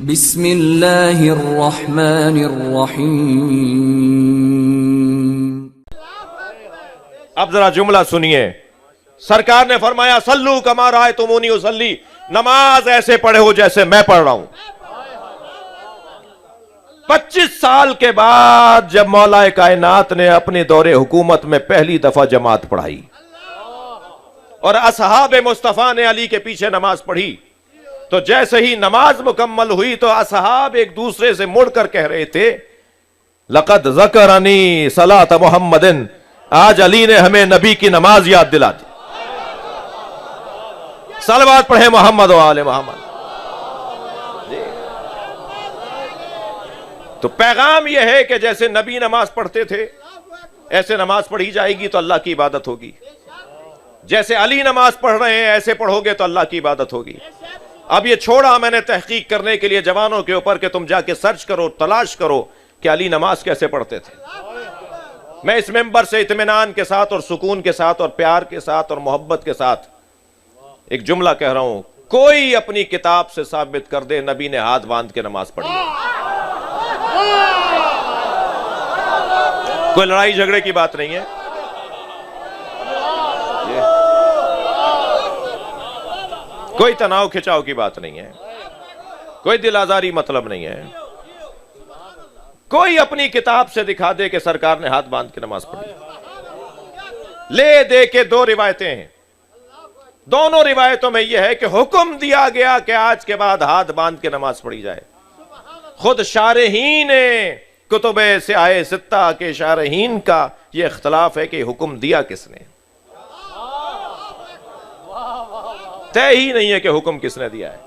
بسم اللہ الرحمن الرحیم۔ اب ذرا جملہ سنیے، سرکار نے فرمایا صلو کما رأیتمونی اصلی، نماز ایسے پڑھے ہو جیسے میں پڑھ رہا ہوں۔ 25 سال کے بعد جب مولا کائنات نے اپنے دور حکومت میں پہلی دفعہ جماعت پڑھائی اور اصحاب مصطفیٰ نے علی کے پیچھے نماز پڑھی، تو جیسے ہی نماز مکمل ہوئی تو اصحاب ایک دوسرے سے مڑ کر کہہ رہے تھے لقد ذکرنی صلاۃ محمد، آج علی نے ہمیں نبی کی نماز یاد دلا دی۔ صلوات پڑھیں محمد و آل محمد۔ تو پیغام یہ ہے کہ جیسے نبی نماز پڑھتے تھے ایسے نماز پڑھی جائے گی تو اللہ کی عبادت ہوگی، جیسے علی نماز پڑھ رہے ہیں ایسے پڑھو گے تو اللہ کی عبادت ہوگی۔ اب یہ چھوڑا میں نے تحقیق کرنے کے لیے جوانوں کے اوپر کہ تم جا کے سرچ کرو، تلاش کرو کہ علی نماز کیسے پڑھتے تھے۔ میں اس ممبر سے اطمینان کے ساتھ اور سکون کے ساتھ اور پیار کے ساتھ اور محبت کے ساتھ ایک جملہ کہہ رہا ہوں، کوئی اپنی کتاب سے ثابت کر دے نبی نے ہاتھ باندھ کے نماز پڑھی، کوئی لڑائی جھگڑے کی بات نہیں ہے، کوئی تناؤ کھچاؤ کی بات نہیں ہے، کوئی دل آزاری مطلب نہیں ہے۔ کوئی اپنی کتاب سے دکھا دے کہ سرکار نے ہاتھ باندھ کے نماز پڑھی۔ لے دے کے دو روایتیں ہیں، دونوں روایتوں میں یہ ہے کہ حکم دیا گیا کہ آج کے بعد ہاتھ باندھ کے نماز پڑھی جائے۔ خود شارحین کتب سیاہ ستہ کے شارحین کا یہ اختلاف ہے کہ حکم دیا کس نے، طے ہی نہیں ہے کہ حکم کس نے دیا ہے۔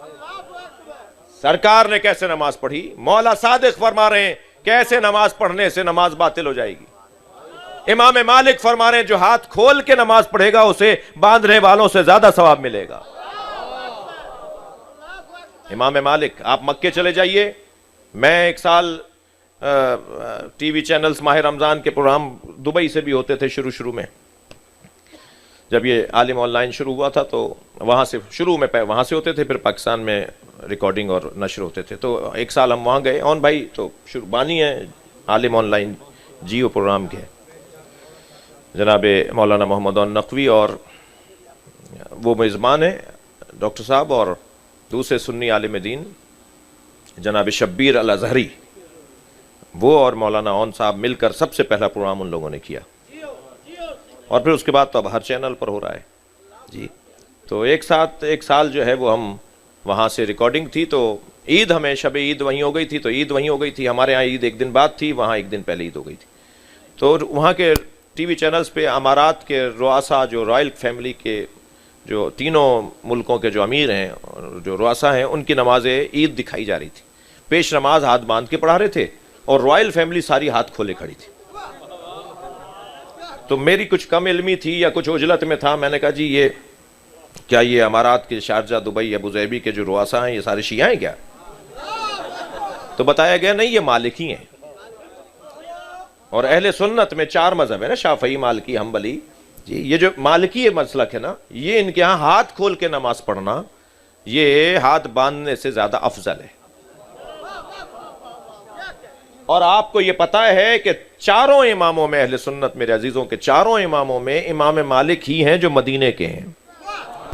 سرکار نے کیسے نماز پڑھی؟ مولا صادق فرما رہے ہیں کہ ایسے نماز پڑھنے سے نماز باطل ہو جائے گی۔ امام مالک فرما رہے ہیں جو ہاتھ کھول کے نماز پڑھے گا اسے باندھنے والوں سے زیادہ ثواب ملے گا۔ امام مالک، آپ مکے چلے جائیے، میں ایک سال ٹی وی چینلز ماہ رمضان کے پروگرام دبئی سے بھی ہوتے تھے شروع میں، جب یہ عالم آن لائن شروع ہوا تھا تو وہاں سے شروع میں وہاں سے ہوتے تھے، پھر پاکستان میں ریکارڈنگ اور نشر ہوتے تھے۔ تو ایک سال ہم وہاں گئے، اون بھائی تو بانی ہیں عالم آن لائن جیو پروگرام کے، جناب مولانا محمد نقوی، اور وہ میزبان ہیں ڈاکٹر صاحب، اور دوسرے سنی عالم دین جناب شبیر الازہری، وہ اور مولانا اون صاحب مل کر سب سے پہلا پروگرام ان لوگوں نے کیا، اور پھر اس کے بعد تو اب ہر چینل پر ہو رہا ہے جی۔ تو ایک سال جو ہے وہ ہم وہاں سے ریکارڈنگ تھی، تو عید ہمیں شب عید وہیں ہو گئی تھی، تو عید وہیں ہو گئی تھی، ہمارے ہاں عید ایک دن بعد تھی، وہاں ایک دن پہلے عید ہو گئی تھی۔ تو وہاں کے ٹی وی چینلز پہ امارات کے رؤسا، جو رائل فیملی کے جو تینوں ملکوں کے جو امیر ہیں جو رؤسا ہیں، ان کی نماز عید دکھائی جا رہی تھی۔ پیش نماز ہاتھ باندھ کے پڑھا رہے تھے اور رائل فیملی ساری ہاتھ کھولے کھڑی تھی۔ تو میری کچھ کم علمی تھی یا کچھ عجلت میں تھا، میں نے کہا جی یہ کیا یہ امارات کے شارجہ، دبئی، ابوظہبی کے جو رؤسا ہیں یہ سارے شیعہ ہیں کیا؟ تو بتایا گیا نہیں، یہ مالکی ہیں، اور اہل سنت میں 4 مذہب ہے نا، شافعی، مالکی، حنبلی جی۔ یہ جو مالکی مسلک ہے نا، یہ ان کے ہاں ہاتھ کھول کے نماز پڑھنا یہ ہاتھ باندھنے سے زیادہ افضل ہے۔ اور آپ کو یہ پتا ہے کہ 4 اماموں میں، اہل سنت میرے عزیزوں کے 4 اماموں میں امام مالک ہی ہیں جو مدینے کے ہیں۔